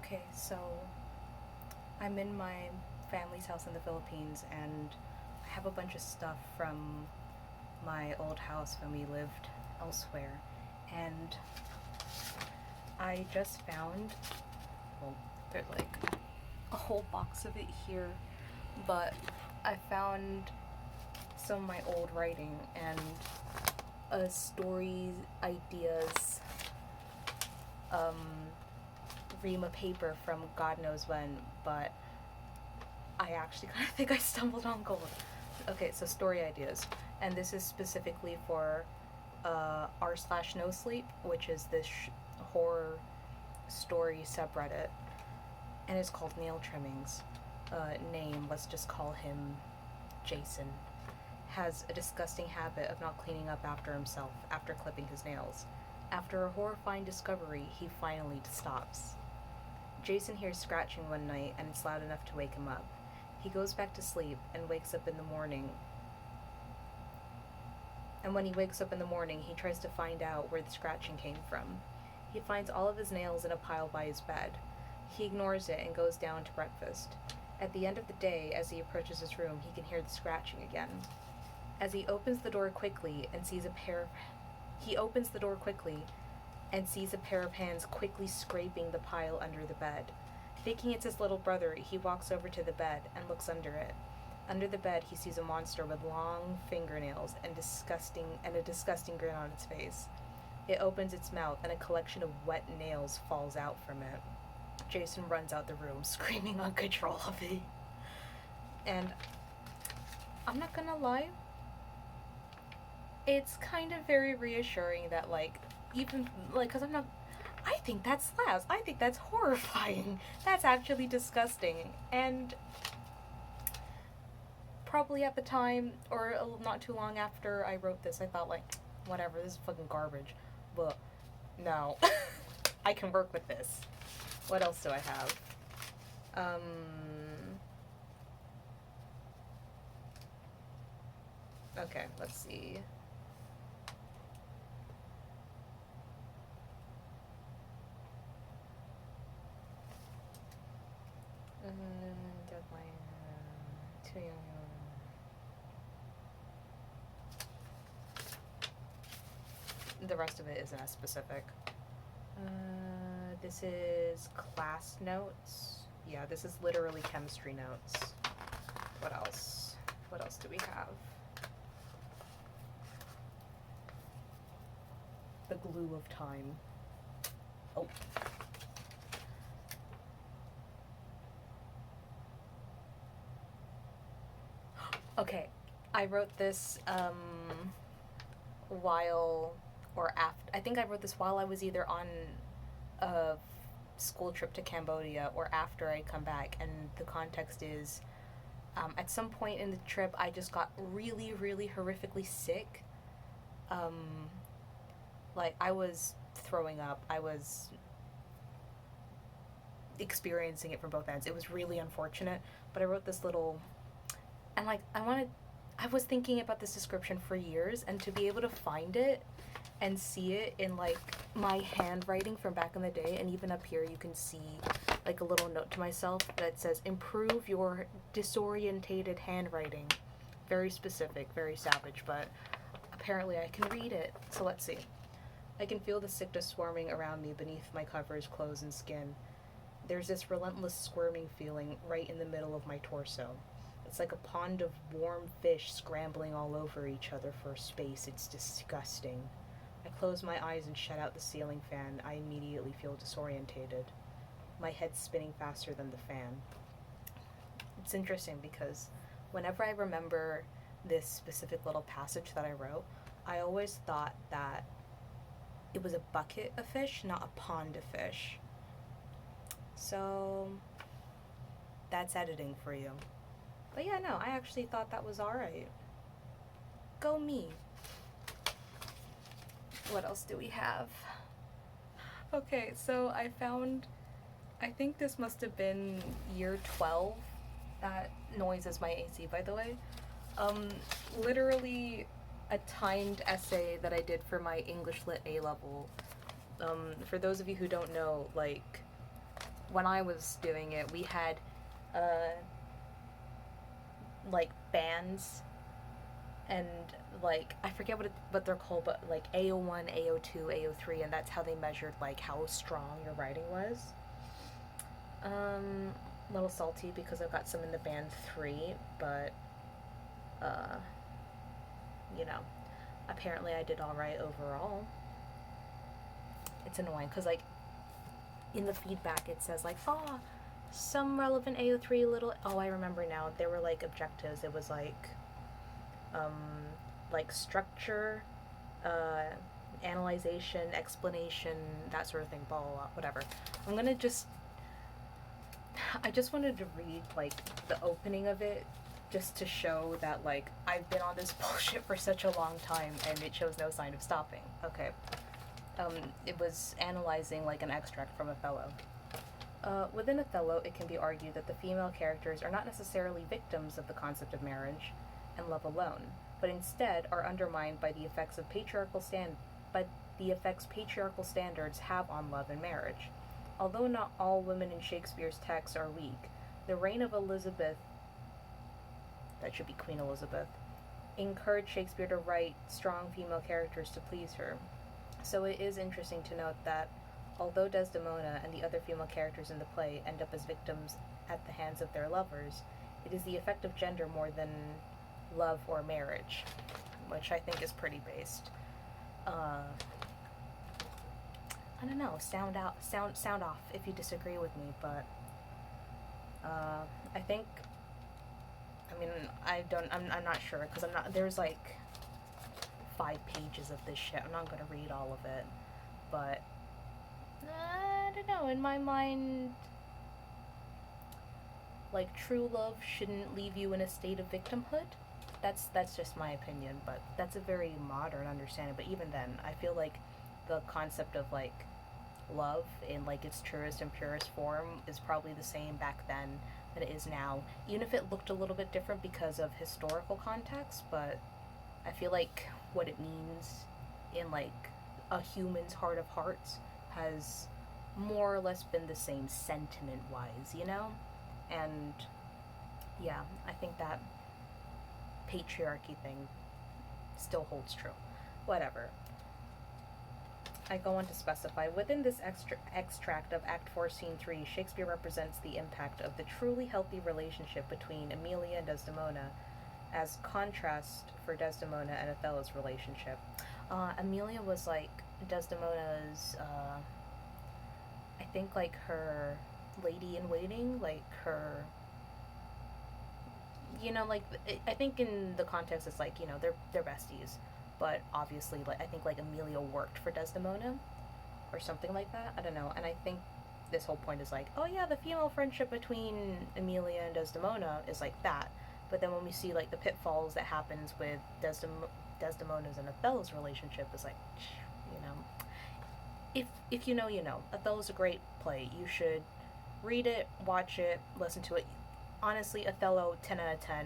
Okay, so I'm in my family's house in the Philippines, and I have a bunch of stuff from my old house when we lived elsewhere. And I just found, well, there's like a whole box of it here, but I found some of my old writing and stories, ideas, um, ream of paper from God knows when, but I actually kind of think I stumbled on gold. Okay, so story ideas, and this is specifically for r slash no sleep, which is this horror story subreddit, and it's called Nail Trimmings. Name, let's just call him Jason, has a disgusting habit of not cleaning up after himself after clipping his nails. After a horrifying discovery, he finally stops. Jason hears scratching one night, and it's loud enough to wake him up. He goes back to sleep and wakes up in the morning. And when he wakes up in the morning, he tries to find out where the scratching came from. He finds all of his nails in a pile by his bed. He ignores it and goes down to breakfast. At the end of the day, as he approaches his room, he can hear the scratching again. As he opens the door quickly and sees a pair of hands quickly scraping the pile under the bed. Thinking it's his little brother, he walks over to the bed and looks under it. Under the bed, he sees a monster with long fingernails and a disgusting grin on its face. It opens its mouth, and a collection of wet nails falls out from it. Jason runs out the room, screaming uncontrollably. And I'm not gonna lie, it's kind of very reassuring that, because I think that's slaps. I think that's horrifying. That's actually disgusting. And probably at the time, or not too long after I wrote this, I thought, whatever, this is fucking garbage. But no, I can work with this. What else do I have? Okay, let's see. Deadline. Too young. The rest of it isn't as specific. This is class notes. Yeah, this is literally chemistry notes. What else? What else do we have? The glue of time. Oh. Okay, I wrote this I think I wrote this while I was either on a school trip to Cambodia or after I come back, and the context is at some point in the trip I just got really, really horrifically sick. I was throwing up. I was experiencing it from both ends. It was really unfortunate, but I wrote this little, and I was thinking about this description for years, and to be able to find it and see it in my handwriting from back in the day, and even up here you can see a little note to myself that says improve your disorientated handwriting. Very specific, very savage, but apparently I can read it. So let's see. I can feel the sickness swarming around me beneath my covers, clothes, and skin. There's this relentless squirming feeling right in the middle of my torso. It's like a pond of warm fish scrambling all over each other for space. It's disgusting. I close my eyes and shut out the ceiling fan. I immediately feel disorientated. My head's spinning faster than the fan. It's interesting because whenever I remember this specific little passage that I wrote, I always thought that it was a bucket of fish, not a pond of fish. So that's editing for you. But yeah, no, I actually thought that was alright. Go me. What else do we have? Okay, so I think this must have been year 12. That noise is my AC, by the way. Literally a timed essay that I did for my English Lit A level. For those of you who don't know, when I was doing it, we had like bands, and like I forget what they're called, but like AO1, AO2, AO3, and that's how they measured like how strong your writing was. A little salty because I've got some in the band 3, but uh, you know, apparently I did all right overall. It's annoying because like in the feedback it says like, oh, some relevant AO3 little. Oh, I remember now. There were like objectives. It was like structure, uh, analyzation, explanation, that sort of thing. Blah blah blah. Whatever. I'm gonna just. I just wanted to read like the opening of it, just to show that like I've been on this bullshit for such a long time and it shows no sign of stopping. Okay. It was analyzing like an extract from Othello. Within Othello, it can be argued that the female characters are not necessarily victims of the concept of marriage and love alone, but instead are undermined by the effects patriarchal standards have on love and marriage. Although not all women in Shakespeare's texts are weak, the reign of Elizabeth, that should be Queen Elizabeth, encouraged Shakespeare to write strong female characters to please her. So it is interesting to note that although Desdemona and the other female characters in the play end up as victims at the hands of their lovers, it is the effect of gender more than love or marriage, which I think is pretty based. I don't know. Sound off if you disagree with me, but I think. I mean, I don't. I'm not sure because I'm not. There's like 5 pages of this shit. I'm not gonna read all of it, but I don't know. In my mind, like true love shouldn't leave you in a state of victimhood. That's just my opinion, but that's a very modern understanding. But even then, I feel like the concept of like love in like its truest and purest form is probably the same back then that it is now, even if it looked a little bit different because of historical context. But I feel like what it means in like a human's heart of hearts has more or less been the same sentiment wise, you know? And yeah, I think that patriarchy thing still holds true. Whatever. I go on to specify, within this extract of Act 4, Scene 3, Shakespeare represents the impact of the truly healthy relationship between Emilia and Desdemona as contrast for Desdemona and Othello's relationship. Emilia was like Desdemona's, I think like her lady in waiting, like her, you know, like I think in the context it's like, you know, they're besties, but obviously like I think like Emilia worked for Desdemona or something like that. I don't know. And I think this whole point is like, oh yeah, the female friendship between Emilia and Desdemona is like that. But then when we see like the pitfalls that happens with Desdemona's and Othello's relationship, is like, you know, if you know, you know. Othello's a great play. You should read it, watch it, listen to it. Honestly, Othello, 10 out of 10,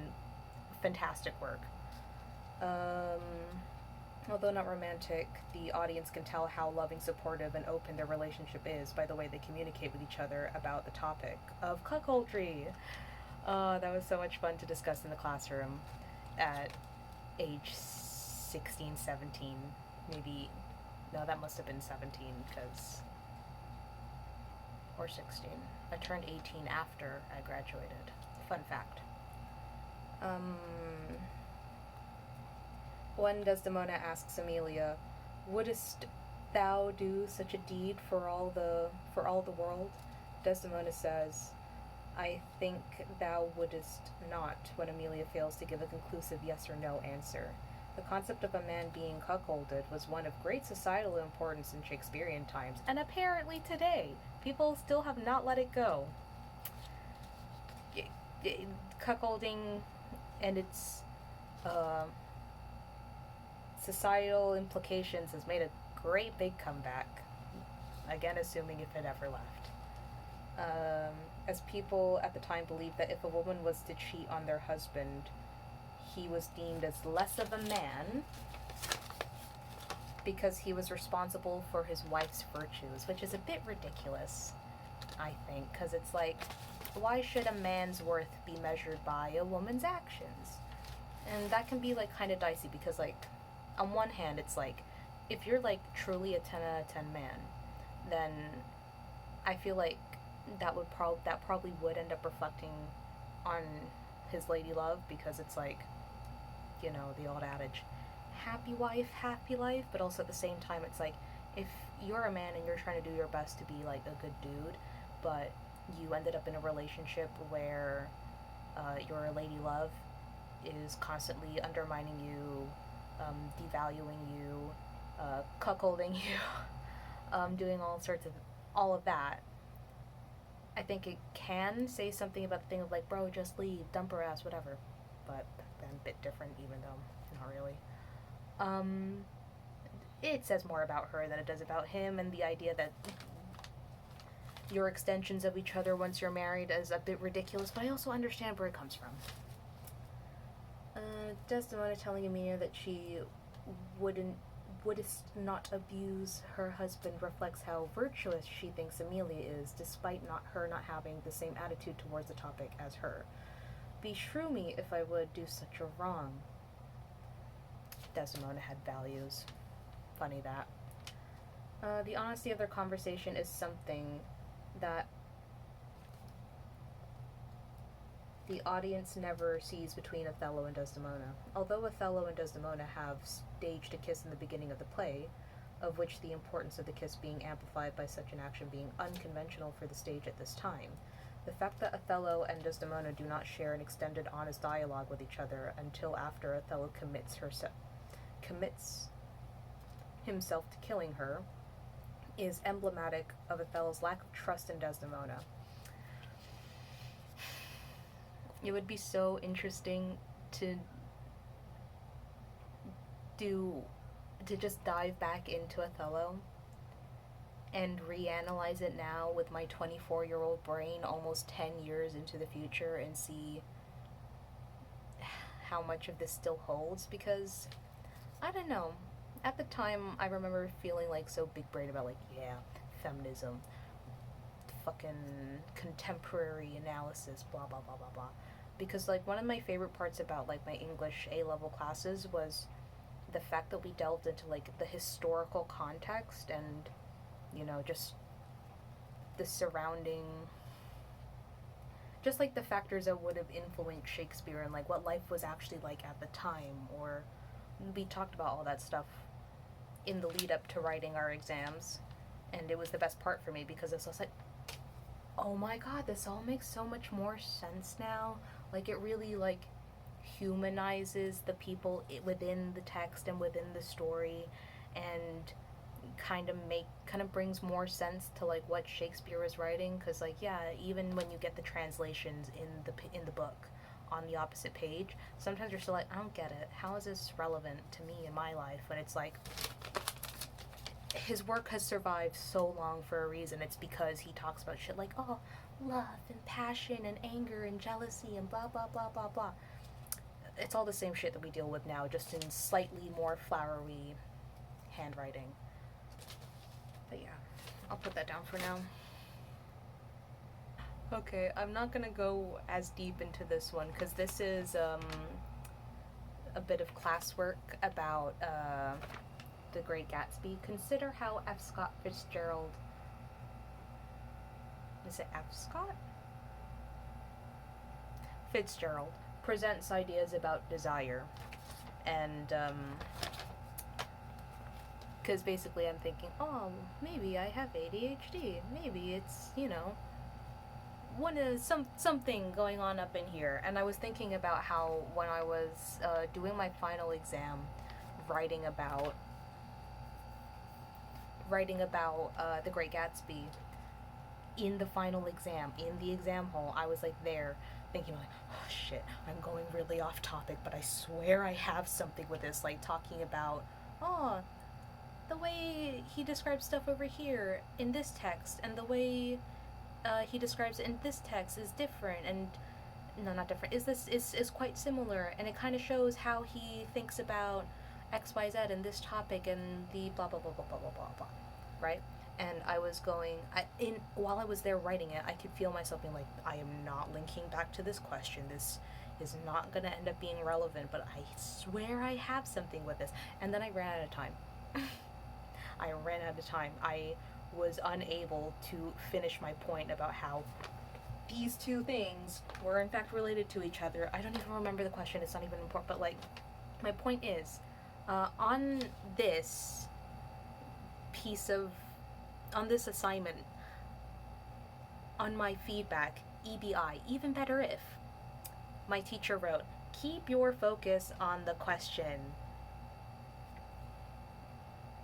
fantastic work. Although not romantic, the audience can tell how loving, supportive, and open their relationship is by the way they communicate with each other about the topic of cuckoldry. That was so much fun to discuss in the classroom at age 16, 17, maybe. No, that must have been 17, because. Or 16. I turned 18 after I graduated. Fun fact. When Desdemona asks Emilia, "Wouldst thou do such a deed for all the world?" Desdemona says, "I think thou wouldst not," when Emilia fails to give a conclusive yes or no answer. The concept of a man being cuckolded was one of great societal importance in Shakespearean times, and apparently today, people still have not let it go. Cuckolding and its societal implications has made a great big comeback. Again, assuming if it ever left. As people at the time believed that if a woman was to cheat on their husband, he was deemed as less of a man because he was responsible for his wife's virtues, which is a bit ridiculous, I think. point, because it's like, why should a man's worth be measured by a woman's actions? And that can be like kind of dicey, because like on one hand it's like, if you're like truly a 10 out of 10 man, then I feel like that probably would end up reflecting on his lady love, because it's like, you know, the old adage, happy wife, happy life. But also at the same time, it's like, if you're a man and you're trying to do your best to be like a good dude, but you ended up in a relationship where your lady love is constantly undermining you, devaluing you, cuckolding you, doing all of that, I think it can say something about the thing of like, bro, just leave, dump her ass, whatever. But then a bit different, even though not really. It says more about her than it does about him, and the idea that you're extensions of each other once you're married is a bit ridiculous, but I also understand where it comes from. Desdemona telling Emilia that she wouldst not abuse her husband reflects how virtuous she thinks Emilia is, despite her not having the same attitude towards the topic as her. Beshrew me if I would do such a wrong. Desdemona had values. Funny that. The honesty of their conversation is something that the audience never sees between Othello and Desdemona. Although Othello and Desdemona have staged a kiss in the beginning of the play, of which the importance of the kiss being amplified by such an action being unconventional for the stage at this time, the fact that Othello and Desdemona do not share an extended honest dialogue with each other until after Othello commits himself to killing her is emblematic of Othello's lack of trust in Desdemona. It would be so interesting to just dive back into Othello and reanalyze it now with my 24-year-old brain almost 10 years into the future and see how much of this still holds, because I don't know. At the time, I remember feeling like so big brain about like, yeah, feminism, fucking contemporary analysis, blah blah blah blah blah. Because like one of my favorite parts about like my English A-level classes was the fact that we delved into like the historical context and, you know, just the surrounding, just like the factors that would have influenced Shakespeare and like what life was actually like at the time. Or we talked about all that stuff in the lead up to writing our exams, and it was the best part for me, because it's just like, oh my god, this all makes so much more sense now. Like, it really like humanizes the people within the text and within the story, and kind of brings more sense to like what Shakespeare was writing. Because like, yeah, even when you get the translations in the book on the opposite page, sometimes you're still like, I don't get it, how is this relevant to me in my life? When it's like, his work has survived so long for a reason. It's because he talks about shit like, oh, love and passion and anger and jealousy and blah blah blah blah blah. It's all the same shit that we deal with now, just in slightly more flowery handwriting. But yeah, I'll put that down for now. Okay, I'm not gonna go as deep into this one, because this is a bit of classwork about The Great Gatsby. Consider how F. Scott Fitzgerald... Is it F. Scott? Fitzgerald presents ideas about desire. And, because basically I'm thinking, oh, maybe I have ADHD. Maybe it's, you know, something going on up in here. And I was thinking about how when I was doing my final exam, writing about The Great Gatsby, in the final exam, in the exam hall, I was like there thinking like, oh shit, I'm going really off topic, but I swear I have something with this, like talking about, oh, the way he describes stuff over here in this text and the way he describes it in this text is different, and no, not different, is quite similar, and it kind of shows how he thinks about XYZ in this topic and the blah blah blah blah blah blah blah blah, right? and I was going, while I was there writing it, I could feel myself being like, I am not linking back to this question. This is not going to end up being relevant, but I swear I have something with this. And then I ran out of time. I ran out of time. I was unable to finish my point about how these two things were in fact related to each other. I don't even remember the question. It's not even important. But like, my point is, on this piece of, on this assignment, on my feedback, EBI, even better if, my teacher wrote, keep your focus on the question.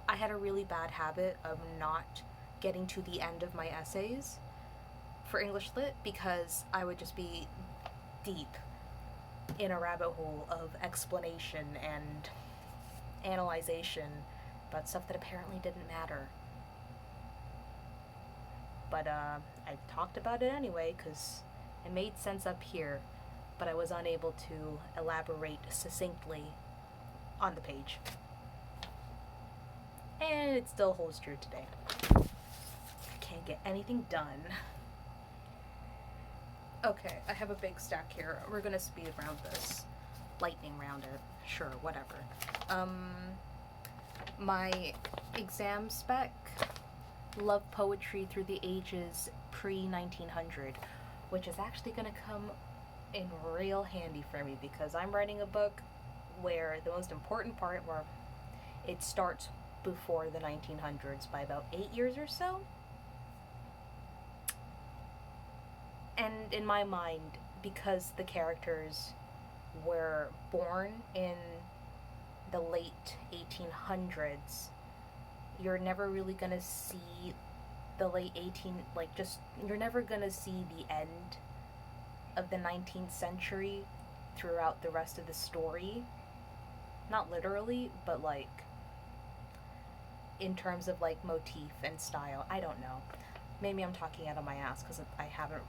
I had a really bad habit of not getting to the end of my essays for English Lit because I would just be deep in a rabbit hole of explanation and analyzation about stuff that apparently didn't matter. But I talked about it anyway because it made sense up here, but I was unable to elaborate succinctly on the page. And it still holds true today. I can't get anything done. Okay, I have a big stack here. We're gonna speed round this. Lightning round it. Sure, whatever. My exam spec, love poetry through the ages pre-1900, which is actually gonna come in real handy for me because I'm writing a book where the most important part, where it starts before the 1900s by about 8 years or so. And in my mind, because the characters were born in the late 1800s, you're never really gonna see the late 18, you're never gonna see the end of the 19th century throughout the rest of the story. Not literally, but like, in terms of like motif and style. I don't know. Maybe I'm talking out of my ass because I haven't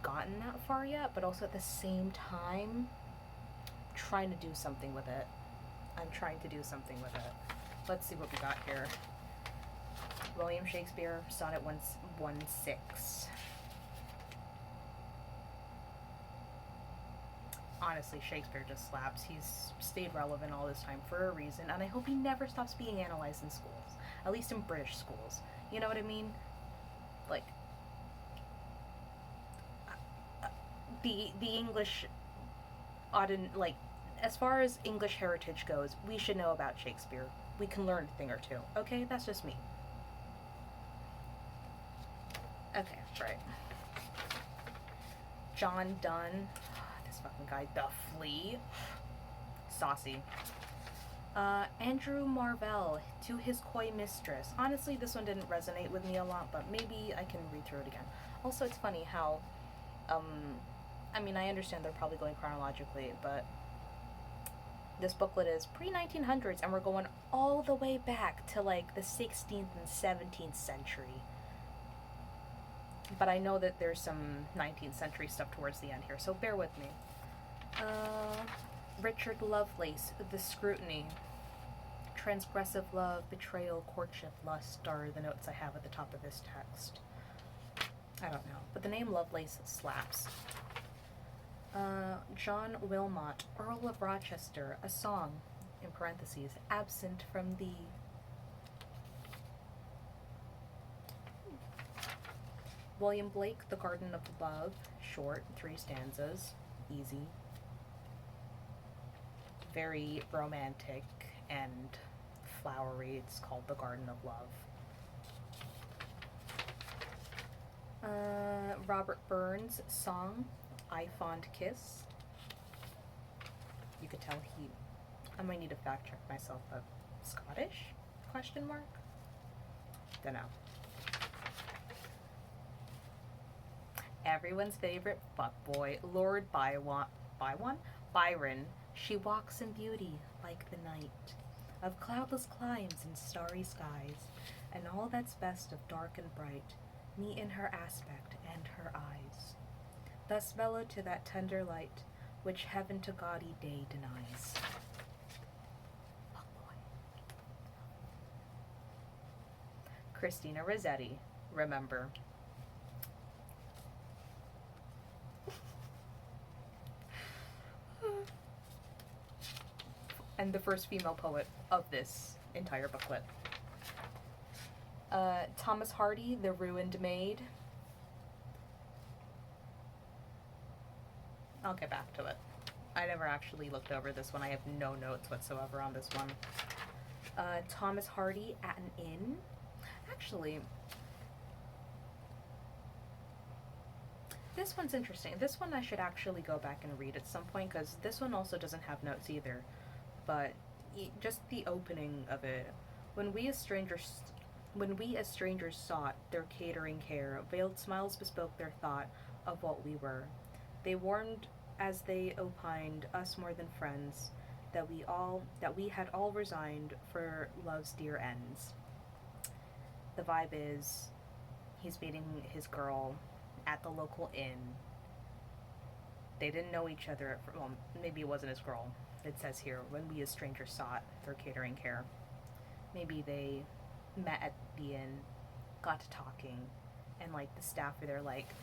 gotten that far yet, but also at the same time, trying to do something with it. I'm trying to do something with it. Let's see what we got here. William Shakespeare, Sonnet 116. Honestly, Shakespeare just slaps. He's stayed relevant all this time for a reason, and I hope he never stops being analyzed in schools. At least in British schools. You know what I mean? Like, the English, like, as far as English heritage goes, we should know about Shakespeare. We can learn a thing or two. Okay? That's just me. Okay, right. John Donne. This fucking guy. The Flea. Saucy. Andrew Marvell, To His Coy Mistress. Honestly, this one didn't resonate with me a lot, but maybe I can read through it again. Also, it's funny how, I mean, I understand they're probably going chronologically, but this booklet is pre-1900s, and we're going all the way back to, like, the 16th and 17th century. But I know that there's some 19th century stuff towards the end here, so bear with me. Richard Lovelace, The Scrutiny. Transgressive love, betrayal, courtship, lust are the notes I have at the top of this text. I don't know, but the name Lovelace slaps. John Wilmot, Earl of Rochester, A Song, in parentheses, absent from the... William Blake, The Garden of Love, short, 3 stanzas, easy. Very romantic and flowery. It's called The Garden of Love. Robert Burns' song, I Fond Kiss. You could tell I might need to fact check myself, but Scottish? Question mark? Dunno. Everyone's favorite fuckboy, Lord Byron. She walks in beauty like the night, of cloudless climes and starry skies, and all that's best of dark and bright, meet in her aspect and her eyes, thus mellowed to that tender light, which heaven to gaudy day denies. Fuckboy. Christina Rossetti, remember. And the first female poet of this entire booklet. Thomas Hardy, The Ruined Maid. I'll get back to it. I never actually looked over this one. I have no notes whatsoever on this one. Thomas Hardy, At an Inn. Actually, this one's interesting. This one I should actually go back and read at some point, because this one also doesn't have notes either. But just the opening of it. When we as strangers sought their catering care, veiled smiles bespoke their thought of what we were. They warned as they opined us more than friends, that we had all resigned for love's dear ends. The vibe is he's meeting his girl at the local inn. They didn't know each other well, maybe it wasn't his girl. It says here, when we as strangers sought their catering care. Maybe they met at the inn, got to talking, and like the staff were there like,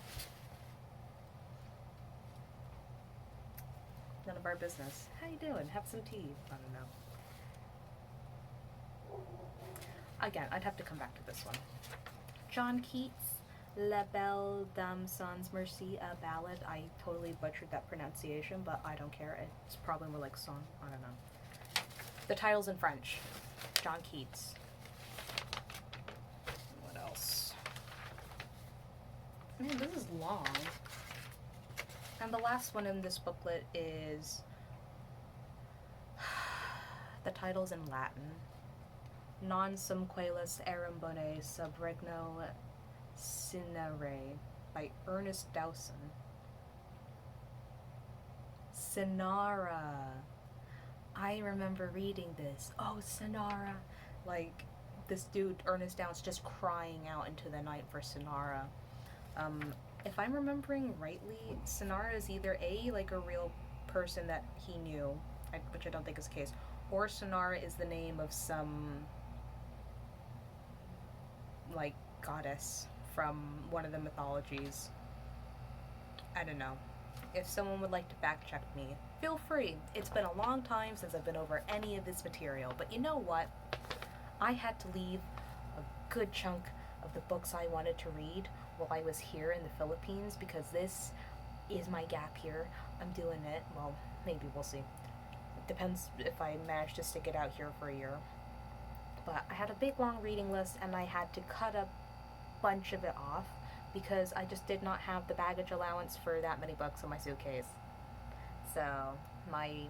none of our business. How you doing? Have some tea. I don't know. Again, I'd have to come back to this one. John Keats, La Belle Dame Sans Merci, a ballad. I totally butchered that pronunciation, but I don't care. It's probably more like song. I don't know. The title's in French. John Keats. What else? Man, this is long. And the last one in this booklet is, the title's in Latin. Non sum quelas eram bonae sub regno Cinere by Ernest Dowson. Sinara. I remember reading this. Oh, Sinara. Like, this dude, Ernest Dowson, just crying out into the night for Sinara. If I'm remembering rightly, Sinara is either A, like a real person that he knew, which I don't think is the case, or Sinara is the name of some, like, goddess from one of the mythologies. I don't know. If someone would like to fact check me, feel free. It's been a long time since I've been over any of this material, but you know what? I had to leave a good chunk of the books I wanted to read while I was here in the Philippines, because this is my gap year. I'm doing it. Well, maybe we'll see. It depends if I manage to stick it out here for a year. But I had a big long reading list, and I had to cut a bunch of it off because I just did not have the baggage allowance for that many books in my suitcase. So my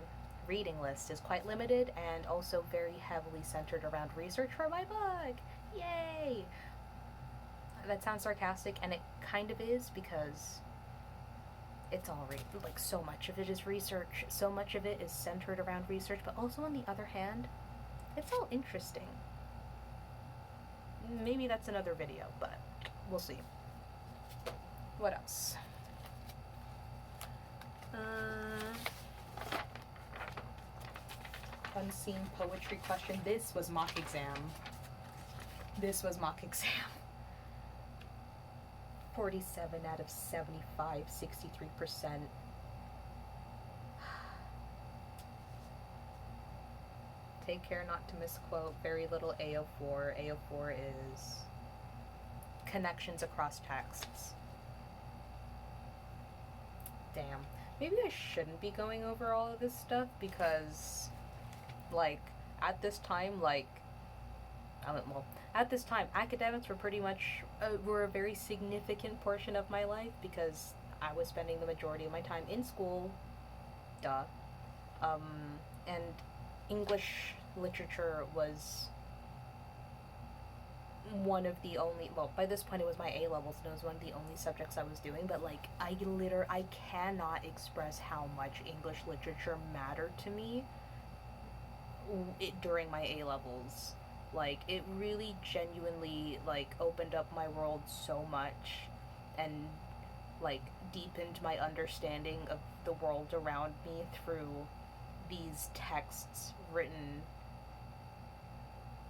reading list is quite limited and also very heavily centered around research for my book. Yay! That sounds sarcastic, and it kind of is, because it's all like, so much of it is research, so much of it is centered around research, but also on the other hand, it's all interesting. Maybe that's another video, but we'll see. What else? Unseen poetry question. This was mock exam. 47 out of 75, 63%. Take care not to misquote. Very little AO4. AO4 is connections across texts. Damn. Maybe I shouldn't be going over all of this stuff, because, like, at this time, academics were pretty much, were a very significant portion of my life, because I was spending the majority of my time in school, and English literature was one of the only, well, by this point it was my A-levels, and it was one of the only subjects I was doing, but, like, I cannot express how much English literature mattered to me during my A-levels. Like, it really genuinely, like, opened up my world so much, and, like, deepened my understanding of the world around me through these texts written,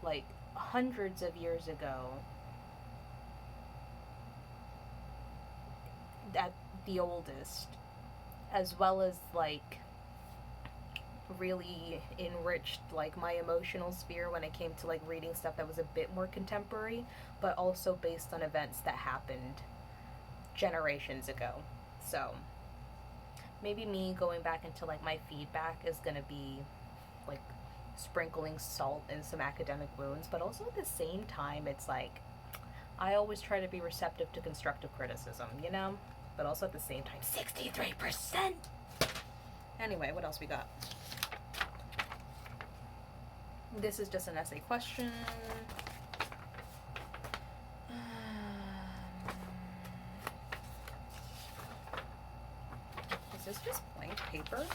like, hundreds of years ago, at the oldest, as well as like really enriched like my emotional sphere when it came to like reading stuff that was a bit more contemporary, but also based on events that happened generations ago. So maybe me going back into like my feedback is gonna be like sprinkling salt in some academic wounds, but also at the same time, it's like I always try to be receptive to constructive criticism, you know? But also at the same time, 63%! Anyway, what else we got? This is just an essay question. Is this just blank paper?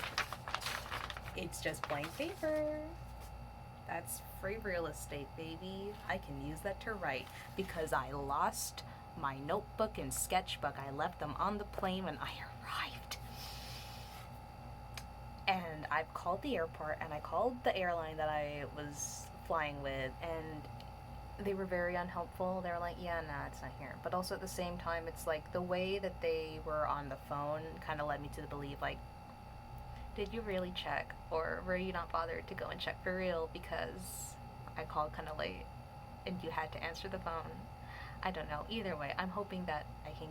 It's just blank paper. That's free real estate, baby. I can use that to write because I lost my notebook and sketchbook. I left them on the plane when I arrived. And I've called the airport and I called the airline that I was flying with, and they were very unhelpful. They were like, yeah, nah, it's not here. But also at the same time, it's like the way that they were on the phone kind of led me to believe, like, did you really check? Or were you not bothered to go and check for real because I called kind of late and you had to answer the phone? I don't know. Either way, I'm hoping that I can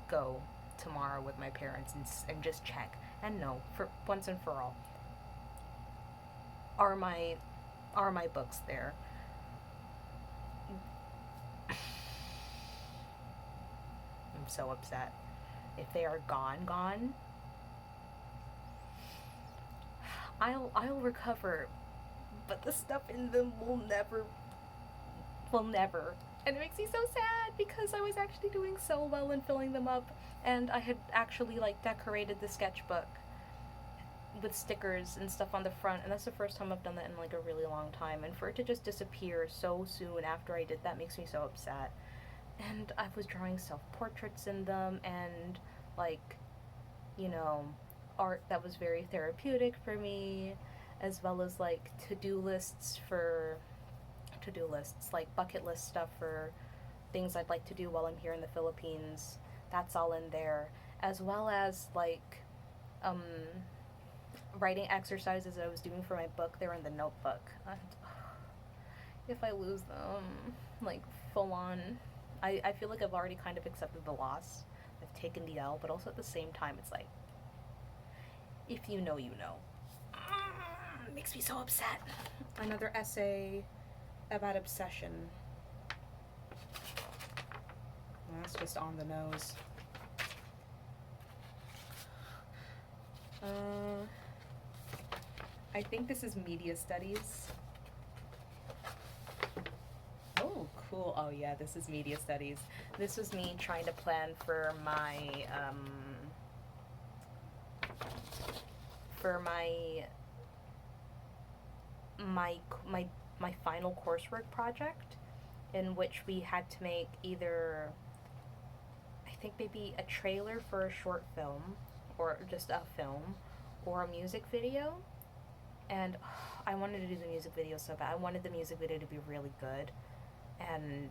go tomorrow with my parents and just check and know for once and for all, are my books there? I'm so upset. If they are gone, I'll recover, but the stuff in them will never. And it makes me so sad because I was actually doing so well in filling them up, and I had actually like decorated the sketchbook with stickers and stuff on the front, and that's the first time I've done that in like a really long time, and for it to just disappear so soon after I did that makes me so upset. And I was drawing self-portraits in them, and like, you know, art that was very therapeutic for me, as well as like to-do lists, like bucket list stuff for things I'd like to do while I'm here in the Philippines. That's all in there, as well as like writing exercises I was doing for my book. They were in the notebook. And, if I lose them, like full on, I feel like I've already kind of accepted the loss. I've taken the L, but also at the same time, it's like, if you know, you know. It makes me so upset. Another essay about obsession. That's just on the nose. I think this is media studies. Oh, cool. Oh, yeah, this is media studies. This was me trying to plan for my my final coursework project, in which we had to make either, I think maybe a trailer for a short film, or just a film, or a music video. And I wanted to do the music video so bad. I wanted the music video to be really good. And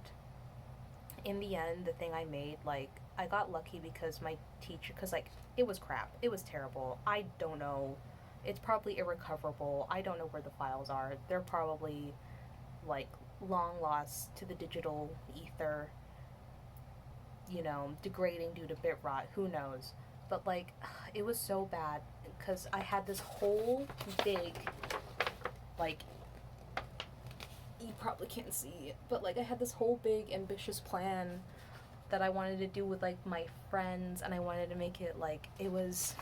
in the end, the thing I made, like, I got lucky because my teacher, because, like, it was crap. It was terrible. I don't know. It's probably irrecoverable. I don't know where the files are. They're probably, like, long lost to the digital ether, you know, degrading due to bit rot. Who knows? But, like, it was so bad because I had this whole big, like, you probably can't see it, but, like, I had this whole big ambitious plan that I wanted to do with, like, my friends, and I wanted to make it, like, it was,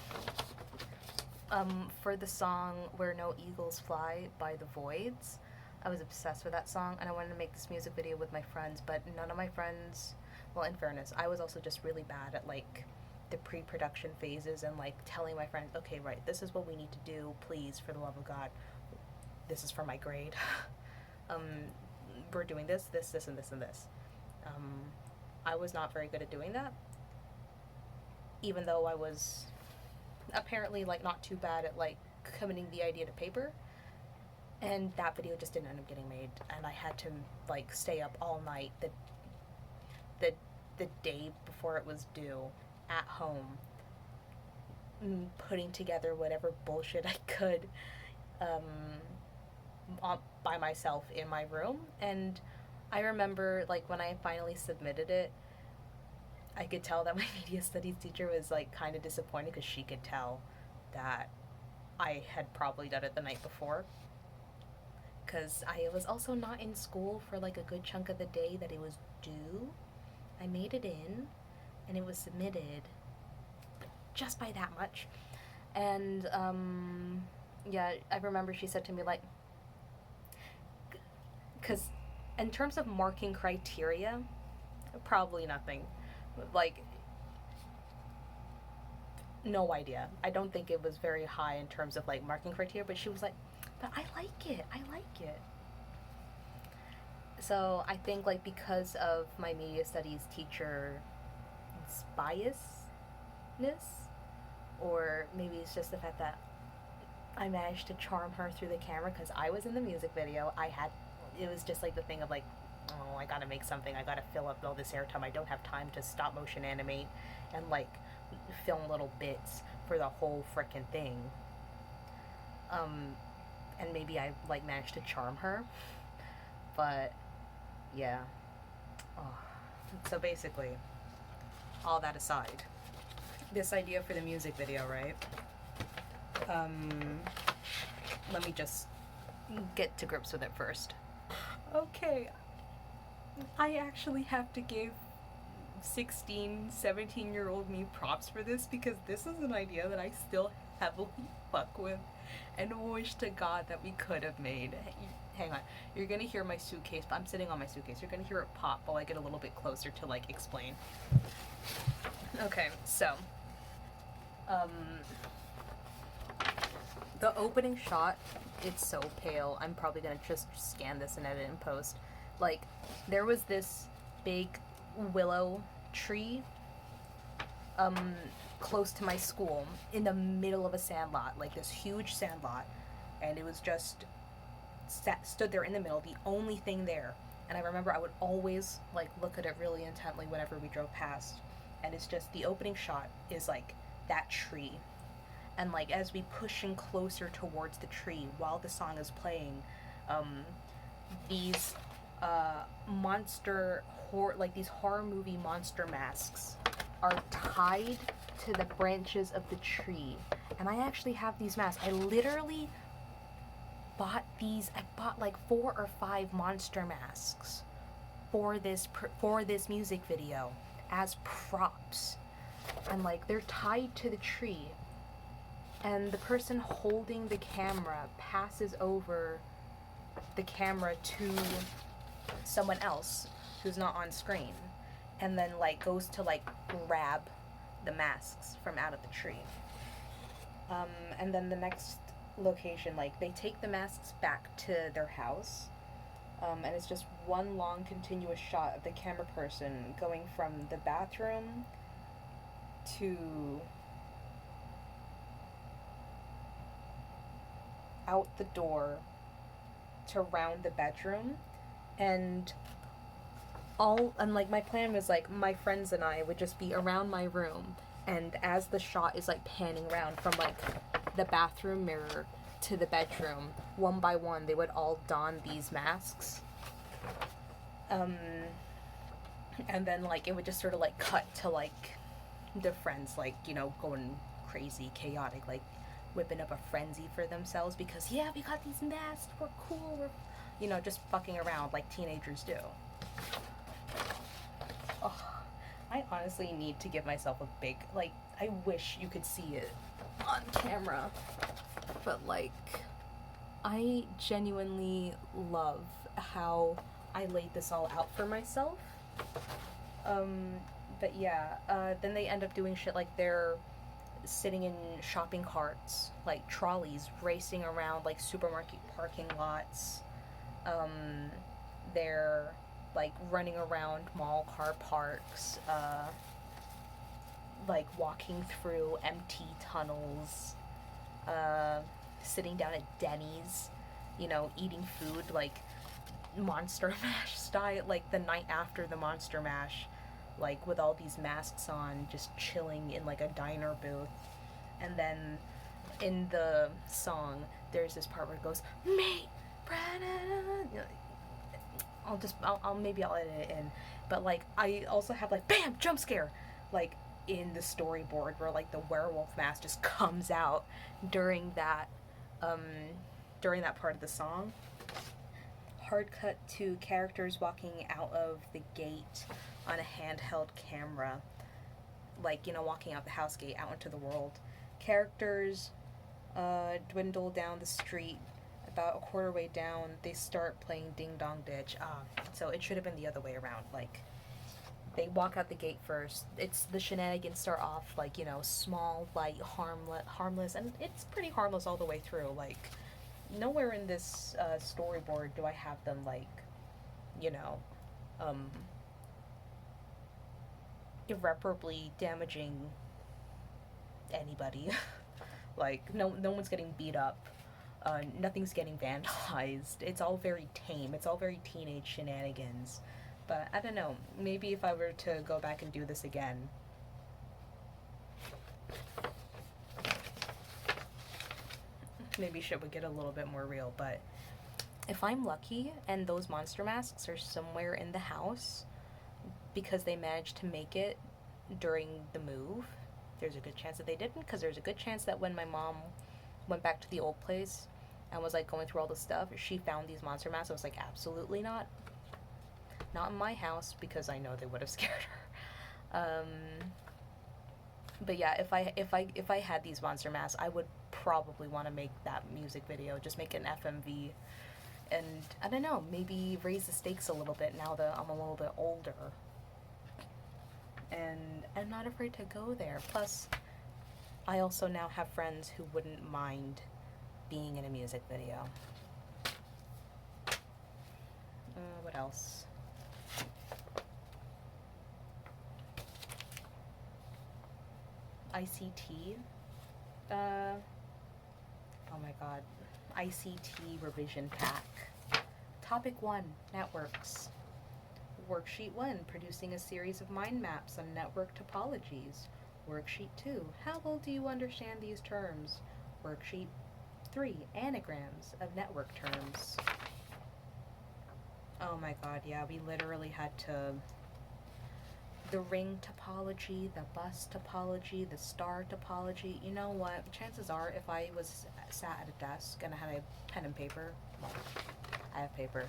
for the song Where No Eagles Fly by The Voids. I was obsessed with that song, and I wanted to make this music video with my friends, but none of my friends, well, in fairness, I was also just really bad at, like, the pre-production phases and, like, telling my friends, okay, right, this is what we need to do, please, for the love of God, this is for my grade. We're doing this, and this, and this. I was not very good at doing that, even though I was apparently, like, not too bad at, like, committing the idea to paper. And that video just didn't end up getting made, and I had to, like, stay up all night the day before it was due at home, putting together whatever bullshit I could, by myself in my room. And I remember, like, when I finally submitted it, I could tell that my media studies teacher was, like, kind of disappointed because she could tell that I had probably done it the night before. Because I was also not in school for, like, a good chunk of the day that it was due. I made it in, and it was submitted just by that much. And, yeah, I remember she said to me, like, because in terms of marking criteria, probably nothing. Like, no idea. I don't think it was very high in terms of, like, marking criteria, but she was like, but I like it. I like it. So I think, like, because of my media studies teacher's biasness, or maybe it's just the fact that I managed to charm her through the camera because I was in the music video. It was just like the thing of, like, oh, I gotta make something. I gotta fill up all this airtime. I don't have time to stop motion animate and, like, film little bits for the whole frickin' thing. And maybe I, like, managed to charm her. But, yeah. Oh. So basically, all that aside, this idea for the music video, right? Let me just get to grips with it first. Okay, I actually have to give 16, 17-year-old me props for this, because this is an idea that I still heavily fuck with and wish to God that we could have made. Hang on, you're gonna hear my suitcase, but I'm sitting on my suitcase. You're gonna hear it pop while I get a little bit closer to, like, explain. Okay, so, the opening shot, it's so pale. I'm probably gonna just scan this and edit in post. Like, there was this big willow tree, close to my school, in the middle of a sandlot, like this huge sandlot, and it was just stood there in the middle, the only thing there. And I remember I would always, like, look at it really intently whenever we drove past, and it's just the opening shot is, like, that tree. And, like, as we push in closer towards the tree while the song is playing, these these horror movie monster masks are tied to the branches of the tree. And I actually have these masks. I literally bought these. I bought like 4 or 5 monster masks for this music video as props. And, like, they're tied to the tree. And the person holding the camera passes over the camera to someone else who's not on screen, and then, like, goes to, like, grab the masks from out of the tree. And then the next location, like, they take the masks back to their house, and it's just one long continuous shot of the camera person going from the bathroom to out the door to round the bedroom. And like, my plan was, like, my friends and I would just be around my room, and as the shot is, like, panning around from, like, the bathroom mirror to the bedroom, one by one they would all don these masks, and then, like, it would just sort of, like, cut to, like, the friends, like, you know, going crazy, chaotic, like, whipping up a frenzy for themselves because, yeah, we got these masks, we're cool, we're, you know, just fucking around like teenagers do. Oh, I honestly need to give myself a big, like, I wish you could see it on camera, but, like, I genuinely love how I laid this all out for myself. But yeah, then they end up doing shit like they're sitting in shopping carts, like trolleys, racing around, like, supermarket parking lots. They're, like, running around mall car parks, like, walking through empty tunnels, sitting down at Denny's, you know, eating food, like, Monster Mash style, like, the night after the Monster Mash. like with all these masks on, just chilling in like a diner booth. And then in the song, there's this part where it goes, "Meet Brennan." I'll edit it in, but like I also have like bam jump scare, like in the storyboard where like the werewolf mask just comes out during that, um, during that part of the song. Hard cut to characters walking out of the gate on a handheld camera, like, you know, walking out the house gate out into the world. Characters dwindle down the street. About a quarter way down, they start playing Ding Dong Ditch. So it should have been the other way around. Like, they walk out the gate first. It's the shenanigans start off like, you know, small, light, harmless, and it's pretty harmless all the way through. Like, nowhere in this storyboard do I have them like, you know, irreparably damaging anybody. Like, no one's getting beat up. Nothing's getting vandalized. It's all very tame. It's all very teenage shenanigans. But I don't know. Maybe if I were to go back and do this again, maybe shit would get a little bit more real. But if I'm lucky and those monster masks are somewhere in the house because they managed to make it during the move, there's a good chance that they didn't, because there's a good chance that when my mom went back to the old place and was like going through all the stuff, she found these monster masks. I was like, absolutely not. Not in my house, because I know they would have scared her. But yeah, if I had these monster masks, I would probably want to make that music video. Just make an FMV, and I don't know, maybe raise the stakes a little bit now that I'm a little bit older. And I'm not afraid to go there. Plus, I also now have friends who wouldn't mind being in a music video. What else? ICT. Oh my god. ICT revision pack. Topic 1, networks. Worksheet 1, producing a series of mind maps on network topologies. Worksheet 2, how well do you understand these terms? Worksheet 3, anagrams of network terms. Oh my god, yeah, we literally had to... The ring topology, the bus topology, the star topology. You know what? Chances are, if I was sat at a desk and I had a pen and paper, well, I have paper,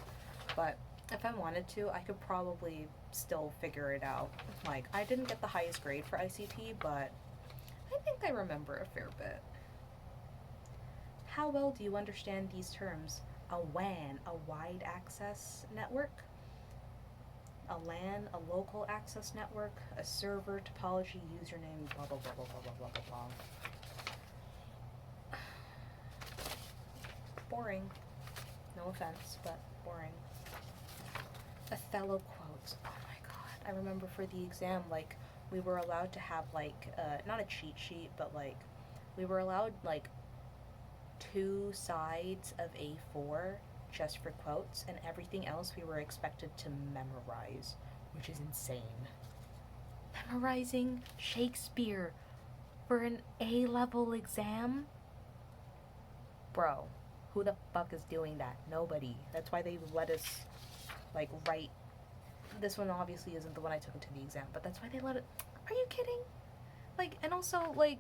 but if I wanted to, I could probably still figure it out. Like, I didn't get the highest grade for ICT, but I think I remember a fair bit. How well do you understand these terms? A WAN, a wide access network. A LAN, a local access network. A server, topology, username, blah, blah, blah, blah, blah, blah, blah, blah. Boring. No offense, but boring. Othello quotes. Oh my god. I remember for the exam, like, we were allowed to have, like, not a cheat sheet, but, like, we were allowed, like, 2 sides of A4 just for quotes, and everything else we were expected to memorize, which is insane. Memorizing Shakespeare for an A-level exam? Bro, who the fuck is doing that? Nobody. That's why they let us, like, write. This one obviously isn't the one I took into the exam, but that's why they let it. Are you kidding? Like, and also, like,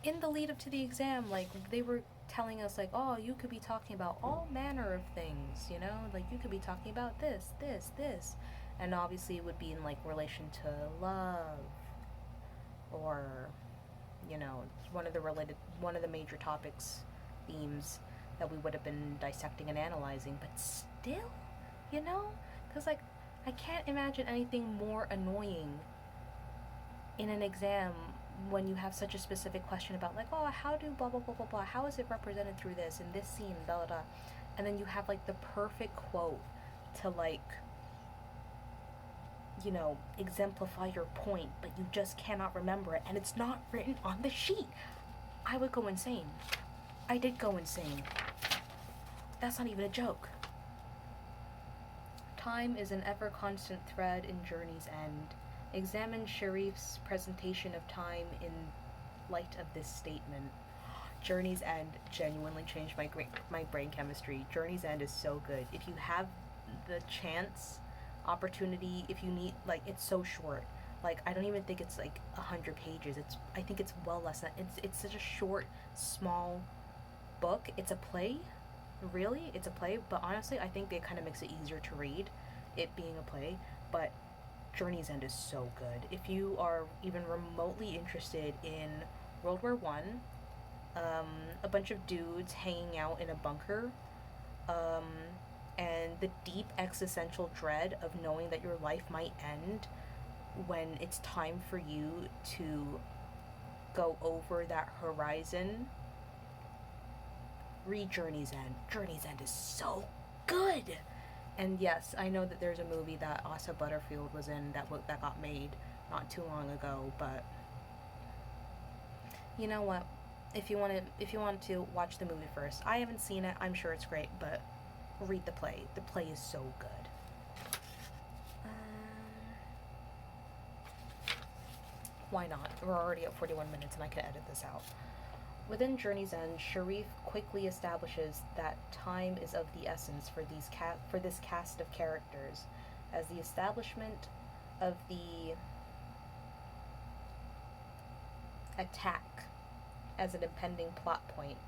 in the lead up to the exam, like, they were telling us, like, oh, you could be talking about all manner of things, you know? Like, you could be talking about this, this, this. And obviously it would be in, like, relation to love. Or, you know, one of the major topics, themes that we would have been dissecting and analyzing. But still, you know? Because, like, I can't imagine anything more annoying in an exam when you have such a specific question about, like, oh, how do blah, blah, blah, blah, blah, how is it represented through this, in this scene, blah, blah, blah, and then you have, like, the perfect quote to, like, you know, exemplify your point, but you just cannot remember it, and it's not written on the sheet. I would go insane. I did go insane. That's not even a joke. Time is an ever constant thread in Journey's End. Examine Sharif's presentation of time in light of this statement. Journey's End genuinely changed my brain chemistry. Journey's End is so good. If you have the chance, opportunity, if you need, like, it's so short. Like, I don't even think it's like 100 pages. I think it's well less than. It's such a short, small book. It's a play, really. It's a play, but honestly, I think it kind of makes it easier to read, it being a play. But Journey's End is so good. If you are even remotely interested in World War I, a bunch of dudes hanging out in a bunker, um, and the deep existential dread of knowing that your life might end when it's time for you to go over that horizon. Read Journey's End. Journey's End is so good. And yes, I know that there's a movie that Asa Butterfield was in that got made not too long ago, but you know what? If you want to watch the movie first, I haven't seen it. I'm sure it's great, but read the play. The play is so good. Why not? We're already at 41 minutes, and I can edit this out. Within Journey's End, Sharif quickly establishes that time is of the essence for this cast of characters, as the establishment of the attack as an impending plot point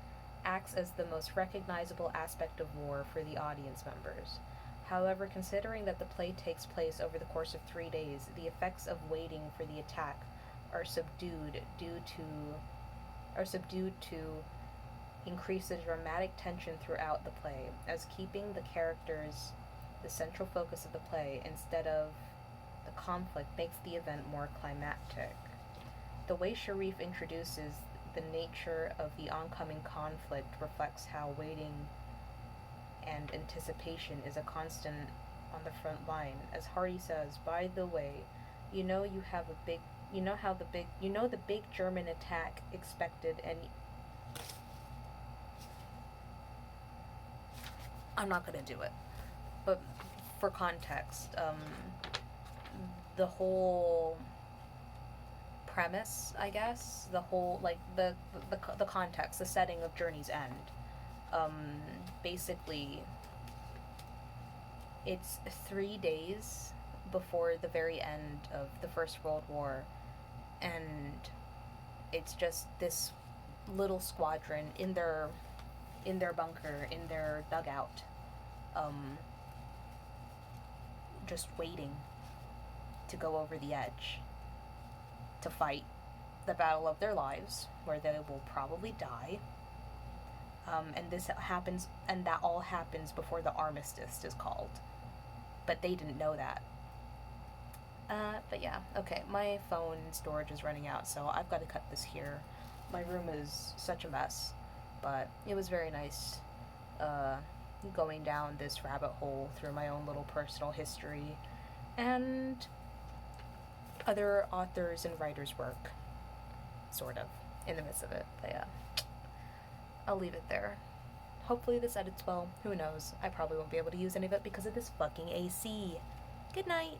acts as the most recognizable aspect of war for the audience members. However, considering that the play takes place over the course of 3 days, the effects of waiting for the attack are subdued to increase the dramatic tension throughout the play, as keeping the characters the central focus of the play instead of the conflict makes the event more climactic. The way Sharif introduces the nature of the oncoming conflict reflects how waiting and anticipation is a constant on the front line. As Hardy says, by the way, you know the big German attack expected, and I'm not gonna do it, but for context, the whole premise, I guess, the whole, like, the context, the setting of Journey's End, basically, it's 3 days before the very end of the First World War, and it's just this little squadron in their bunker, in their dugout, just waiting to go over the edge to fight the battle of their lives, where they will probably die. And that all happens before the armistice is called. But they didn't know that. But yeah, okay, my phone storage is running out, so I've got to cut this here. My room is such a mess, but it was very nice, going down this rabbit hole through my own little personal history and other authors' and writers' work, sort of, in the midst of it. But yeah, I'll leave it there. Hopefully this edits well. Who knows? I probably won't be able to use any of it because of this fucking AC. Good night.